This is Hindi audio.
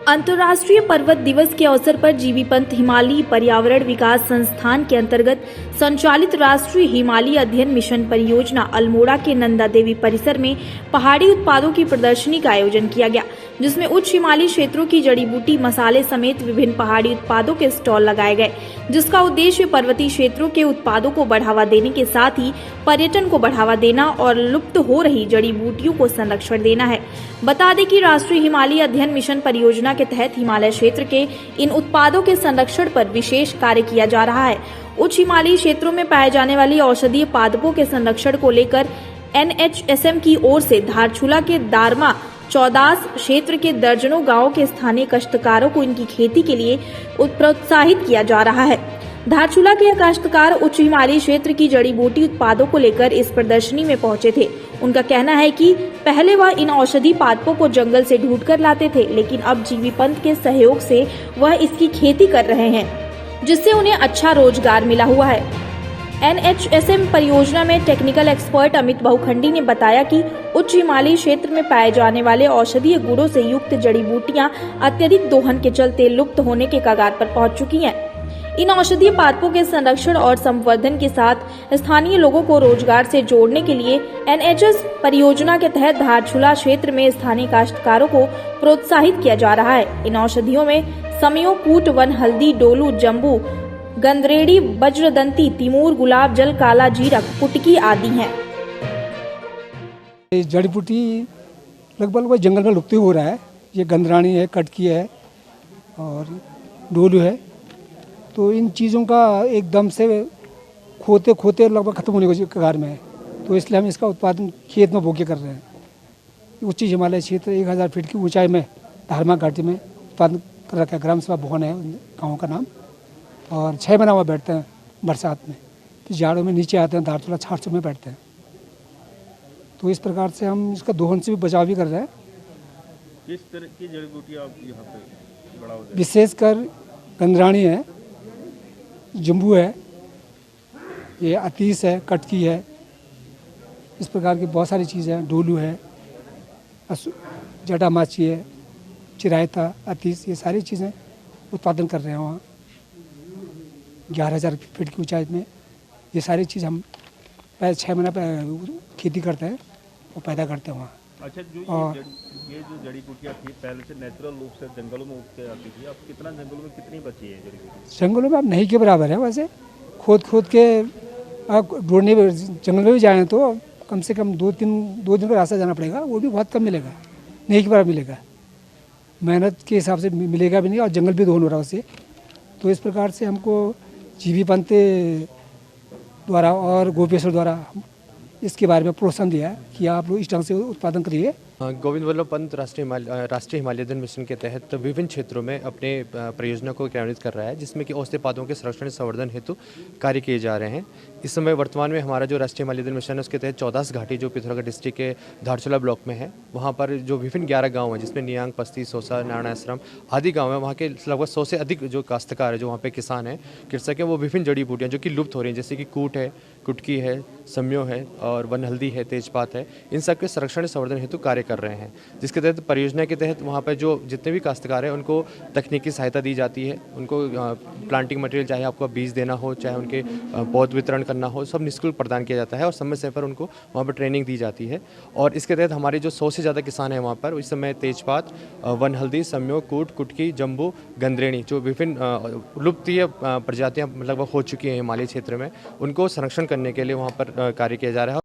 अंतर्राष्ट्रीय पर्वत दिवस के अवसर पर जीबी पंत हिमालयी पर्यावरण विकास संस्थान के अंतर्गत संचालित राष्ट्रीय हिमालयी अध्ययन मिशन परियोजना अल्मोड़ा के नंदा देवी परिसर में पहाड़ी उत्पादों की प्रदर्शनी का आयोजन किया गया, जिसमें उच्च हिमालयी क्षेत्रों की जड़ी बूटी, मसाले समेत विभिन्न पहाड़ी उत्पादों के स्टॉल लगाए गए, जिसका उद्देश्य पर्वतीय क्षेत्रों के उत्पादों को बढ़ावा देने के साथ ही पर्यटन को बढ़ावा देना और लुप्त हो रही जड़ी बूटियों को संरक्षण देना है। बता दें कि राष्ट्रीय हिमालयी अध्ययन मिशन परियोजना के तहत हिमालय क्षेत्र के इन उत्पादों के संरक्षण पर विशेष कार्य किया जा रहा है। उच्च हिमालयी क्षेत्रों में पाए जाने वाली औषधीय पादपों के संरक्षण को लेकर NHSM की ओर से धारचूला के दारमा चौदास क्षेत्र के दर्जनों गांवों के स्थानीय काश्तकारों को इनकी खेती के लिए प्रोत्साहित किया जा रहा है। धारचूला के काश्तकार उच्च हिमालयी क्षेत्र की जड़ी बूटी उत्पादों को लेकर इस प्रदर्शनी में पहुंचे थे। उनका कहना है कि पहले वह इन औषधि पादपों को जंगल से ढूंढकर लाते थे, लेकिन अब जीबी पंत के सहयोग से वह इसकी खेती कर रहे हैं, जिससे उन्हें अच्छा रोजगार मिला हुआ है। NHSM परियोजना में टेक्निकल एक्सपर्ट अमित बहुखंडी ने बताया कि उच्च हिमालयी क्षेत्र में पाए जाने वाले औषधीय गुणों से युक्त जड़ी बूटियां अत्यधिक दोहन के चलते लुप्त होने के कगार पर पहुंच चुकी हैं। इन औषधीय पादपों के संरक्षण और संवर्धन के साथ स्थानीय लोगों को रोजगार से जोड़ने के लिए NHS परियोजना के तहत धारचूला क्षेत्र में स्थानीय काश्तकारों को प्रोत्साहित किया जा रहा है। इन औषधियों में समियों, कूट, वन हल्दी, डोलू, जम्बू, गंदरेड़ी, वज्रदंती, तिमूर, गुलाब जल, काला जीरा, कुटकी आदि हैं। जड़ी बूटी लगभग जंगल में लुप्त हो रहा है। ये गंदरानी है, कटकी है और डोलू है। तो इन चीज़ों का एकदम से खोते खोते लगभग खत्म होने को कगार में है। तो इसलिए हम इसका उत्पादन खेत में बोके कर रहे हैं। उच्च हिमालय क्षेत्र 1000 फीट की ऊंचाई में धारमा घाटी में उत्पादन कर रखा है। ग्राम सभा भवन है गाँव का नाम, और 6 महीना वहाँ बैठते हैं बरसात में, फिर जाड़ों में नीचे आते हैं, धारचूला छाछ में बैठते हैं। तो इस प्रकार से हम इसका दोहन से भी बचाव भी कर रहे हैं। किस तरह की जड़ी बूटी आप यहाँ पे बढ़ावा दे? विशेषकर गंदरानी है, जम्बू है, ये अतीस है, कटकी है, इस प्रकार की बहुत सारी चीज़ें हैं। डोलू है, जटामाची है, चिरायता, अतीस, ये सारी चीज़ें उत्पादन कर रहे हैं वहाँ 11,000 फीट की ऊंचाई में। ये सारी चीज़ हम 6 महीना खेती करते हैं और पैदा करते हैं वहाँ। अच्छा, ये जो जड़ी बूटियाँ थी पहले से नेचुरल रूप से जंगलों में उगते आती थी, अब कितना जंगलों में कितनी बची है जड़ी बूटी? जंगलों में अब नहीं के बराबर है। वैसे खोद के ढूंढने जंगल में भी जाएँ तो कम से कम 2 दिन का रास्ता जाना पड़ेगा, वो भी बहुत कम मिलेगा, नहीं के बराबर मिलेगा। मेहनत के हिसाब से मिलेगा भी नहीं, और जंगल भी दोहन हो रहा है उससे। तो इस प्रकार से हमको जीबी पंत द्वारा और गोपेश्वर द्वारा इसके बारे में प्रोत्साहन दिया है कि आप लोग इस ढंग से उत्पादन करिए। गोविंद वल्लभ पंत राष्ट्रीय हिमालय अध्ययन मिशन के तहत विभिन्न क्षेत्रों में अपने परियोजना को क्रियान्वित कर रहा है, जिसमें कि औषधीय पादों के संरक्षण संवर्धन हेतु कार्य किए जा रहे हैं। इस समय वर्तमान में हमारा जो राष्ट्रीय हिमालय अध्ययन मिशन है उसके तहत 14 घाटी जो पिथौरागढ़ डिस्ट्रिक्ट के धारचूला ब्लॉक में है, वहाँ पर जो विभिन्न 11 गाँव हैं, जिसमें नियांग, पस्ती, सौसा, नारायणाश्रम आदि गाँव हैं, वहाँ के लगभग 100 से अधिक जो काश्तकार है, जो वहाँ पे किसान हैं, कृषक हैं, वो विभिन्न जड़ी बूटियाँ जो कि लुप्त हो रही हैं, जैसे कि कूट है, कुटकी है, सम्यो है और वन हल्दी है, तेजपात है, इन सब के संरक्षण संवर्धन हेतु कार्य कर रहे हैं। जिसके तहत परियोजना के तहत वहाँ पर जो जितने भी काश्तकार हैं उनको तकनीकी सहायता दी जाती है। उनको प्लांटिंग मटेरियल, चाहे आपको बीज देना हो, चाहे उनके पौध वितरण करना हो, सब निःशुल्क प्रदान किया जाता है और समय समय पर उनको वहाँ पर ट्रेनिंग दी जाती है। और इसके तहत हमारे जो 100 से ज़्यादा किसान हैं वहाँ पर, इस समय तेजपात, वन हल्दी, सम्यो, कूट, कुटकी, जम्बू, गंदरेणी, जो विभिन्न लुप्तीय प्रजातियाँ लगभग हो चुकी हैं हिमालय क्षेत्र में, उनको संरक्षण करने के लिए वहाँ पर कार्य किया जा रहा है।